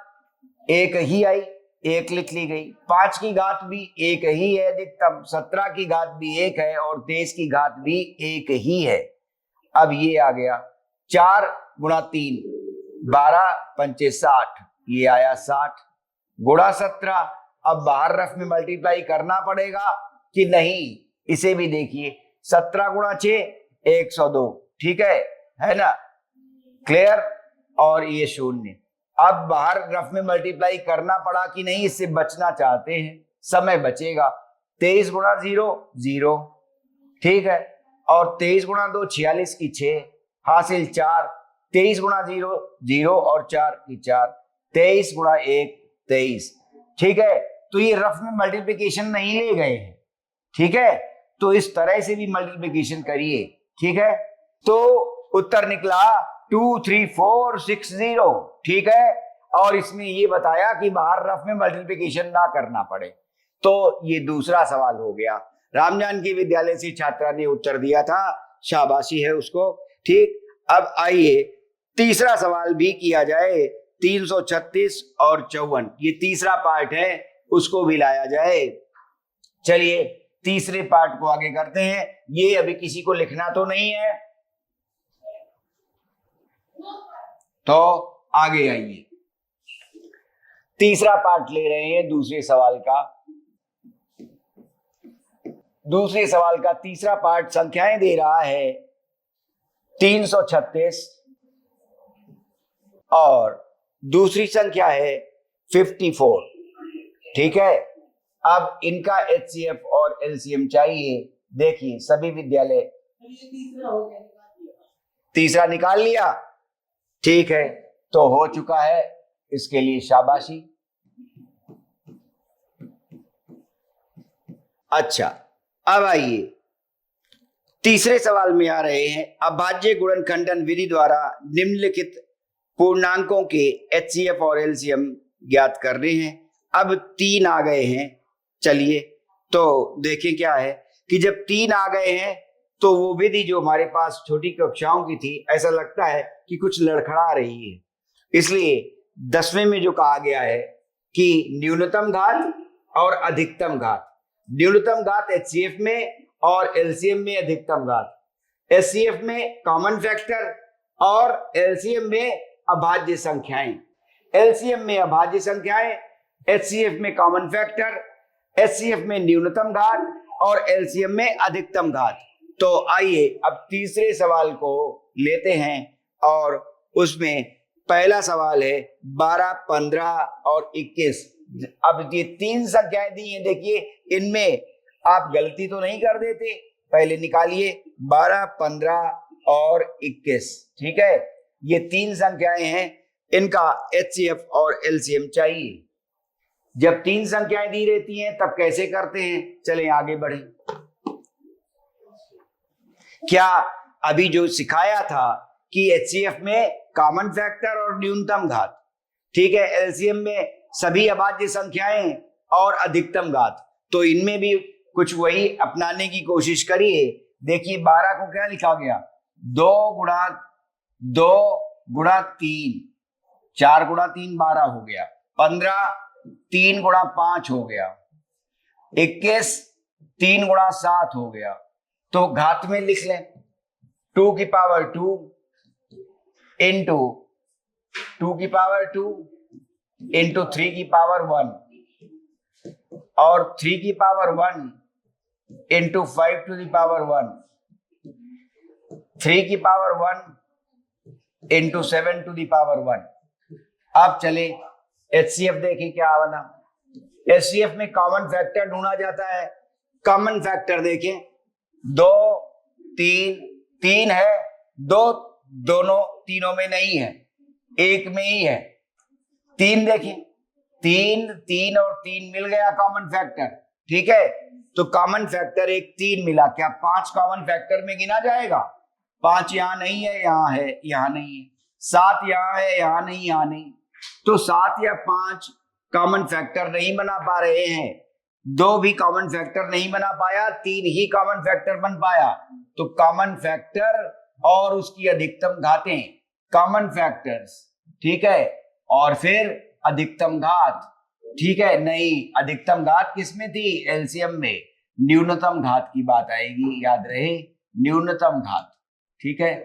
1 ही आई, 1 लिख ली गई। 5 की घात भी 1 ही है अधिकतम, 17 की घात भी 1 है, और 23 की घात भी 1 ही है। अब ये आ गया 4 गुणा 3, 12 पंचे 60, ये आया 60 गुणा 17। अब बाहर रफ में मल्टीप्लाई करना पड़ेगा कि नहीं, इसे भी देखिए, 17 गुणा 6 102, ठीक है ना, क्लियर, और ये 0। अब बाहर रफ में मल्टीप्लाई करना पड़ा कि नहीं, इससे बचना चाहते हैं, समय बचेगा। 23 गुणा 0 0, ठीक है, और 23 गुणा 2 46 की 6, हासिल 4, 23 गुणा 0 0 और 4 की 4, 23 गुणा 1 23। ठीक है, तो ये रफ में मल्टीप्लिकेशन नहीं ले गए हैं, ठीक है, तो इस तरह से भी मल्टीप्लिकेशन करिए। ठीक है, तो उत्तर निकला 23460, ठीक है, और इसमें ये बताया कि बाहर रफ में मल्टीप्लिकेशन ना करना पड़े, तो ये दूसरा सवाल हो गया। राम जानकी विद्यालय से छात्रा ने उत्तर दिया था, शाबाशी है उसको। ठीक, अब आइए तीसरा सवाल भी किया जाए, 336 और 54, ये तीसरा पार्ट है, उसको भी लाया जाए। चलिए तीसरे पार्ट को आगे करते हैं। ये अभी किसी को लिखना तो नहीं है, तो आगे आइए, तीसरा पार्ट ले रहे हैं दूसरे सवाल का। दूसरे सवाल का तीसरा पार्ट संख्याएं दे रहा है 336 और दूसरी संख्या है 54। ठीक है, अब इनका HCF और LCM चाहिए। देखिए सभी विद्यालय, तीसरा निकाल लिया, ठीक है, तो हो चुका है, इसके लिए शाबाशी। अच्छा, अब आइए तीसरे सवाल में आ रहे हैं, अभाज्य गुणनखंडन विधि द्वारा निम्नलिखित पूर्णांकों के HCF और LCM ज्ञात करने हैं। अब 3 आ गए हैं, चलिए तो देखें क्या है कि जब 3 आ गए हैं तो वो विधि जो हमारे पास छोटी कक्षाओं की थी, ऐसा लगता है कि कुछ लड़खड़ा रही है, इसलिए 10वें में जो कहा गया है कि न्यूनतम घात और अधिकतम घात, न्यूनतम घात HCF में और LCM में अधिकतम घात। HCF में कॉमन फैक्टर और LCM में अभाज्य संख्याएं। LCM में अभाज्य संख्याएं, HCF में कॉमन फैक्टर, HCF में न्यूनतम घात और LCM में अधिकतम घात। तो आइए अब तीसरे सवाल को लेते हैं और उसमें पहला सवाल है 12, 15 और 21। अब ये तीन संख्याएं दी हैं, देखिए इनमें आप गलती तो नहीं कर देते, पहले निकालिए 12, 15 और 21। ठीक है, ये तीन संख्याएं हैं, इनका HCF और LCM चाहिए। जब तीन संख्याएं दी रहती हैं तब कैसे करते हैं, चलें आगे बढ़े। क्या अभी जो सिखाया था कि HCF में कॉमन फैक्टर और न्यूनतम घात, ठीक है, LCM में सभी अभाज्य संख्याएं और अधिकतम घात, तो इनमें भी कुछ वही अपनाने की कोशिश करिए। देखिए 12 को क्या लिखा गया, 2 गुणा 3, 4 गुणा 3 12 हो गया, 15 3 गुणा 5 हो गया, 21 3 गुणा 7 हो गया। तो घात में लिख लें 2 की पावर 2 इंटू 2 की पावर 2 इंटू 3 की पावर 1 और 3 की power 1 into 5 to the power 1, 3 की power 1 into 7 to the power 1। अब चले HCF देखें क्या बना। HCF में कॉमन फैक्टर ढूंढा जाता है। कॉमन फैक्टर देखें 2 3 3 है, दोनों तीनों में नहीं है, एक में ही है। 3 देखें, 3 और 3 मिल गया कॉमन फैक्टर। ठीक है, तो कॉमन फैक्टर एक 3 मिला, क्या 5 कॉमन फैक्टर में गिना जाएगा? 5 यहां नहीं है, यहां है, यहां नहीं है। 7 यहां है, यहां नहीं, यहां नहीं। तो 7 या 5 कॉमन फैक्टर नहीं बना पा रहे हैं। 2 भी कॉमन फैक्टर नहीं बना पाया, 3 ही कॉमन फैक्टर बन पाया। तो कॉमन फैक्टर और उसकी अधिकतम घातें, कॉमन फैक्टर्स, ठीक है, और फिर अधिकतम घात। ठीक है, नहीं, अधिकतम घात किसमें थी? LCM में। न्यूनतम घात की बात आएगी, याद रहे, न्यूनतम घात। ठीक है,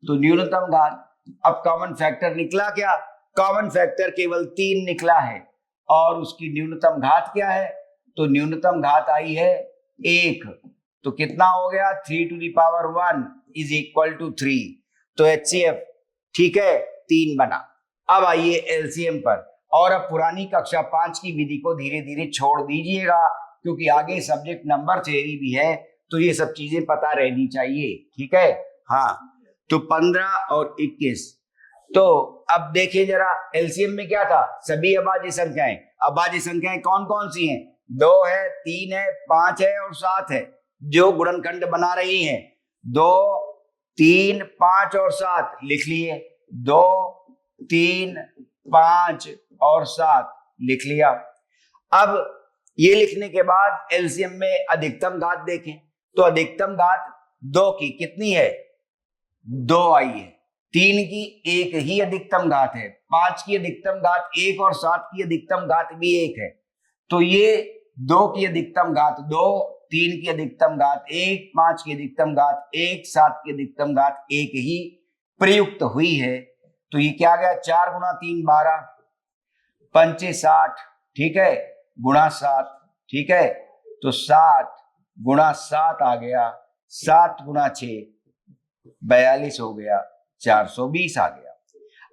तो न्यूनतम घात। अब कॉमन फैक्टर निकला क्या? कॉमन फैक्टर केवल 3 निकला है और उसकी न्यूनतम घात क्या है? तो न्यूनतम घात आई है 1। तो कितना हो गया? 3 to the power 1 is equal to 3। तो HCF, ठीक है, 3 बना। अब आइए LCM पर, और अब पुरानी कक्षा 5 की विधि को धीरे धीरे छोड़ दीजिएगा, क्योंकि आगे सब्जेक्ट नंबर थ्योरी भी है, तो ये सब चीजें पता रहनी चाहिए। ठीक है, हाँ, तो 15 और 21। तो अब देखिए जरा, LCM में क्या था? सभी अभाज्य संख्याएं। अभाज्य संख्याएं कौन कौन सी हैं? 2 है, 3 है, 5 है और 7 है, जो गुणनखंड बना रही हैं। 2 3 5 और 7 लिख लिए। 2 3 5 और 7 लिख लिया। अब ये लिखने के बाद LCM में अधिकतम घात देखें, तो अधिकतम घात 2 की कितनी है? 2 आई है। 3 की एक ही अधिकतम घात है, 5 की अधिकतम घात 1 और 7 की अधिकतम घात भी 1 है। तो ये 2 की अधिकतम घात 2, 3 की अधिकतम घात 1, 5 की अधिकतम घात 1, 7 की अधिकतम घात 1 ही प्रयुक्त हुई है। तो ये क्या गया? 4 गुणा 3 12, 5 60, ठीक है, गुणा 7, ठीक है, तो 7 गुणा 7 आ गया, 7 गुणा 6 42 हो गया, 420 आ गया।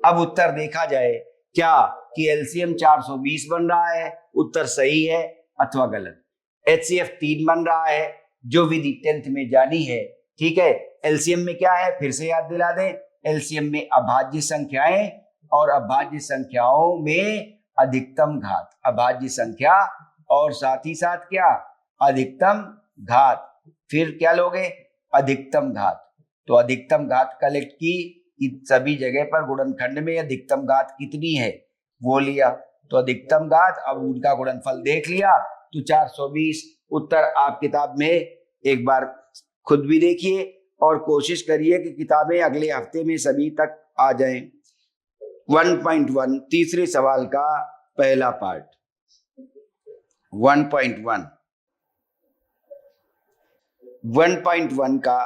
अब उत्तर देखा जाए क्या कि LCM 420 बन रहा है, उत्तर सही है अथवा गलत। HCF 3 बन रहा है, जो विधि 10th में जानी है। ठीक है, LCM में क्या है, फिर से याद दिला दें, LCM में अभाज्य संख्याएं और अभाज्य संख्याओं में अधिकतम घात। अभाज्य संख्या और साथ ही साथ क्या? अधिकतम घात। फिर क्या लोगे? अधिकतम घात। तो अधिकतम घात कलेक्ट की, सभी जगह पर गुणनखंड में अधिकतम घात कितनी है वो लिया, तो अधिकतम घात, अब उनका गुणनफल देख लिया, तो 420। उत्तर आप किताब में एक बार खुद भी देखिए और कोशिश करिए कि किताबें अगले हफ्ते में सभी तक आ जाएं। 1.1 तीसरे सवाल का पहला पार्ट। 1.1 का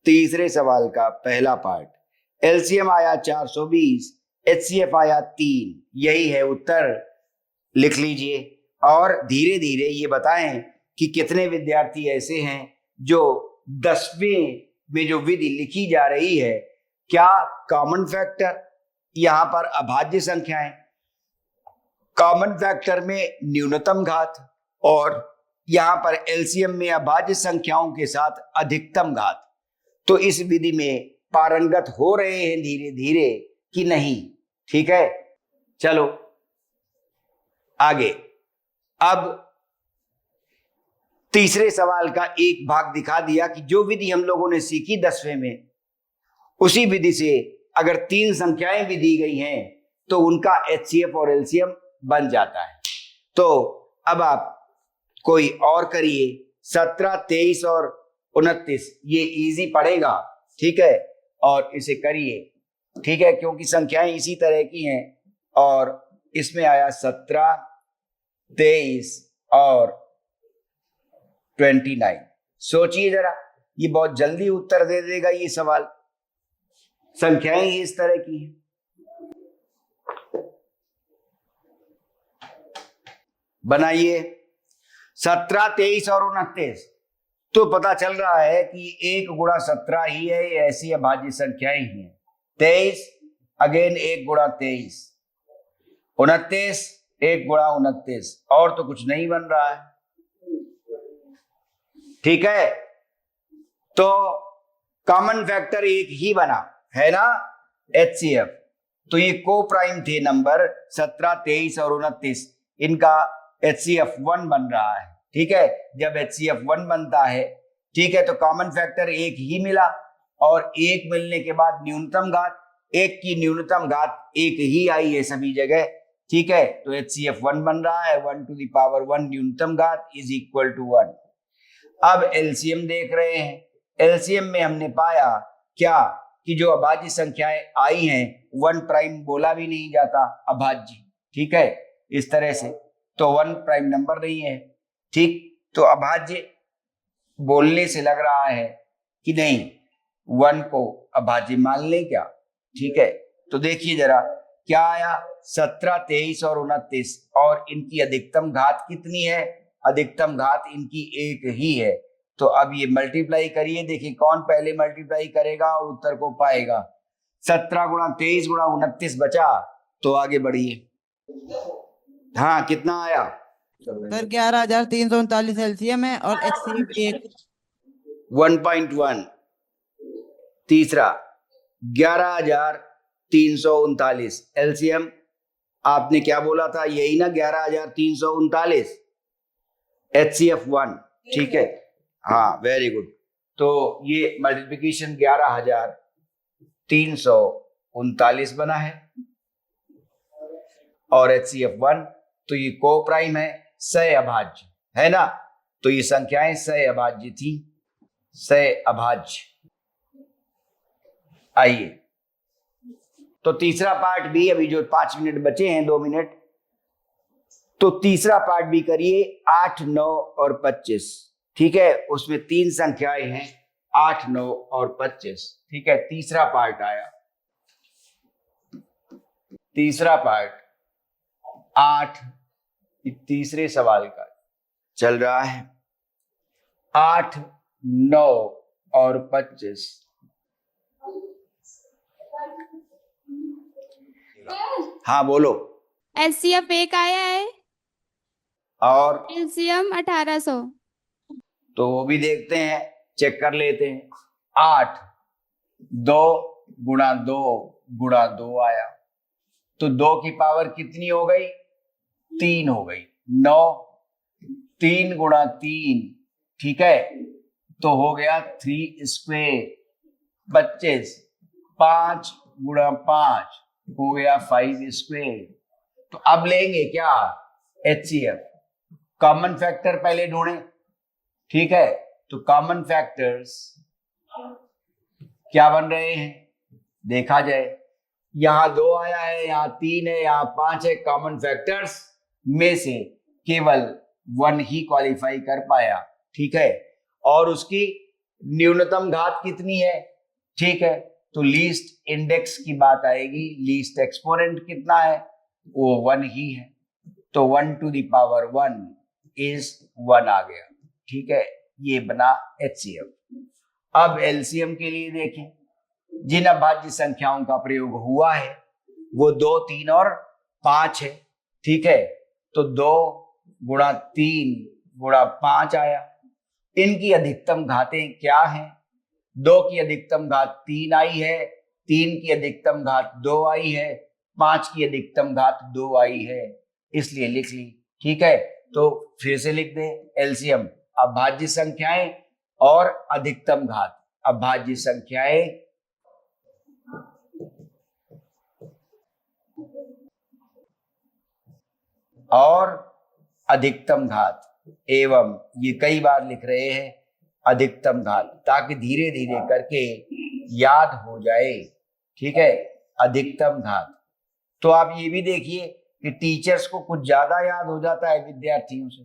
तीसरे सवाल का पहला पार्ट। एलसीएम आया 420, एचसीएफ आया 3। यही है उत्तर, लिख लीजिए। और धीरे धीरे ये बताएं कि कितने विद्यार्थी ऐसे हैं जो 10वें में जो विधि लिखी जा रही है, क्या कॉमन फैक्टर, यहां पर अभाज्य संख्याएं, कॉमन फैक्टर में न्यूनतम घात, और यहां पर एलसीएम में अभाज्य संख्याओं के साथ अधिकतम घात, तो इस विधि में पारंगत हो रहे हैं धीरे धीरे कि नहीं? ठीक है, चलो आगे। अब तीसरे सवाल का एक भाग दिखा दिया कि जो विधि हम लोगों ने सीखी 10वें में, उसी विधि से अगर 3 संख्याएं भी दी गई हैं तो उनका एचसीएफ और एलसीएम बन जाता है। तो अब आप कोई और करिए, 17, 23 और 29, ये इजी पड़ेगा, ठीक है, और इसे करिए, ठीक है, क्योंकि संख्याएं इसी तरह की हैं। और इसमें आया 17, 23 और 29। सोचिए जरा, ये बहुत जल्दी उत्तर दे देगा ये सवाल, संख्याएं ही इस तरह की हैं। बनाइए 17, 23 और 29, तो पता चल रहा है कि 1 गुणा 17 ही है, ये ऐसी अभाज्य संख्याएं ही हैं। 23 अगेन 1 गुणा 23, 29 1 गुणा 29, और तो कुछ नहीं बन रहा है, ठीक है। तो कॉमन फैक्टर एक ही बना है ना, एचसीएफ। तो ये को प्राइम थे नंबर 17, 23 और 29, इनका एचसीएफ 1 बन रहा है, ठीक है। जब एचसीएफ 1 बनता है, ठीक है, तो कॉमन फैक्टर एक ही मिला, और एक मिलने के बाद न्यूनतम घात, एक की न्यूनतम घात एक ही आई है सभी जगह, ठीक है। तो एचसीएफ 1 बन रहा है, 1 टू द पावर 1 न्यूनतम घात इज इक्वल टू 1। अब एलसीएम देख रहे हैं। एलसीएम में हमने पाया क्या कि जो अभाज्य संख्याएं आई हैं, 1 प्राइम बोला भी नहीं जाता अभाज्य, ठीक है, इस तरह से, तो 1 प्राइम नंबर नहीं है, ठीक। तो अभाज्य बोलने से लग रहा है कि नहीं, 1 को अभाज्य मान लें क्या, ठीक है। तो देखिए जरा क्या आया, 17, 23 और 29, और इनकी अधिकतम घात कितनी है? अधिकतम घात इनकी एक ही है। तो अब ये मल्टीप्लाई करिए, देखिए कौन पहले मल्टीप्लाई करेगा और उत्तर को पाएगा। 17 गुणा 23 गुणा 29 बचा, तो आगे बढ़िए। हाँ, कितना आया? सर 11,339 एलसीएम है और एचसीएफ 1। 1.1। तीसरा 11,339 एलसीएम, आपने क्या बोला था, यही ना 11,339, एचसीएफ 1, ठीक है, हाँ वेरी गुड। तो ये मल्टीप्लिकेशन 11,339 बना है, और एचसीएफ 1, तो ये को प्राइम है, सह अभाज्य है ना, तो ये संख्याएं सह अभाज्य थी, सह अभाज्य। आइए, तो तीसरा पार्ट भी, अभी जो 5 मिनट बचे हैं, 2 मिनट, तो तीसरा पार्ट भी करिए। 8, 9 और 25, ठीक है, उसमें 3 संख्याएं हैं, 8, 9 और 25, ठीक है। तीसरा पार्ट आया, तीसरा पार्ट 8, तीसरे सवाल का चल रहा है। 8, 9 और 25, हाँ बोलो। एचसीएफ 1 आया है और एलसीएम 1800। तो वो भी देखते हैं, चेक कर लेते हैं। 8, 2 गुणा 2 गुणा 2 आया, तो 2 की पावर कितनी हो गई? 3 हो गई। 9, 3 गुणा 3, ठीक है, तो हो गया 3 स्क्वेयर। 25, 5 गुणा 5 हो गया 5 स्क्वेयर। तो अब लेंगे क्या? एचसीएफ, कॉमन फैक्टर पहले ढूंढें, ठीक है। तो कॉमन फैक्टर्स क्या बन रहे हैं देखा जाए। यहां 2 आया है, यहां 3 है, यहां 5 है। कॉमन फैक्टर्स में से केवल 1 ही क्वालिफाई कर पाया, ठीक है, और उसकी न्यूनतम घात कितनी है, ठीक है, तो लीस्ट इंडेक्स की बात आएगी, लीस्ट एक्सपोनेंट कितना है, वो 1 ही है, तो 1 to the power 1 is 1 आ गया, ठीक है, ये बना HCF। अब LCM के लिए देखें, जिन अभाज्य संख्याओं का प्रयोग हुआ है वो 2, 3 और 5 है, ठीक है, तो 2 गुणा 3 गुणा 5 आया। इनकी अधिकतम घातें क्या हैं? 2 की अधिकतम घात 3 आई है, 3 की अधिकतम घात 2 आई है, 5 की अधिकतम घात 2 आई है, इसलिए लिख ली, ठीक है। तो फिर से लिख दे, एलसीएम अभाज्य संख्याएं और अधिकतम घात, अभाज्य संख्याएं और अधिकतम घात, एवं ये कई बार लिख रहे हैं अधिकतम घात, ताकि धीरे धीरे करके याद हो जाए, ठीक है, अधिकतम घात। तो आप ये भी देखिए कि टीचर्स को कुछ ज्यादा याद हो जाता है विद्यार्थियों से,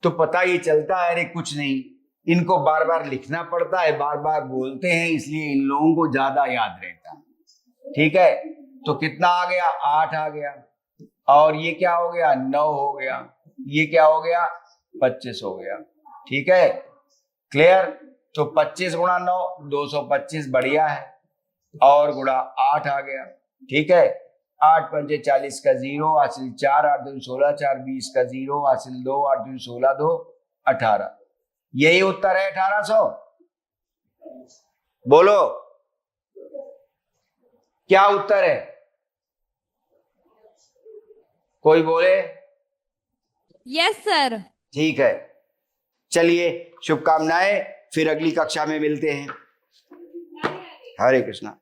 तो पता ये चलता है अरे कुछ नहीं, इनको बार बार लिखना पड़ता है, बार बार बोलते हैं, इसलिए इन लोगों को ज्यादा याद रहता है, ठीक है। तो कितना आ गया, 8 आ गया, और ये क्या हो गया, 9 हो गया, ये क्या हो गया, 25 हो गया, ठीक है, क्लियर। तो 25 गुणा 9 225 बढ़िया है, और गुणा 8 आ गया, ठीक है। 8 पंजे 40 का 0 हासिल 4, 8 दूनी 16, 4 20 का 0 हासिल 2, 8 दूनी 16, 2 18। यही उत्तर है 1800। बोलो क्या उत्तर है, कोई बोले? Yes sir. ठीक है, चलिए शुभकामनाएं, फिर अगली कक्षा में मिलते हैं। हरे कृष्णा।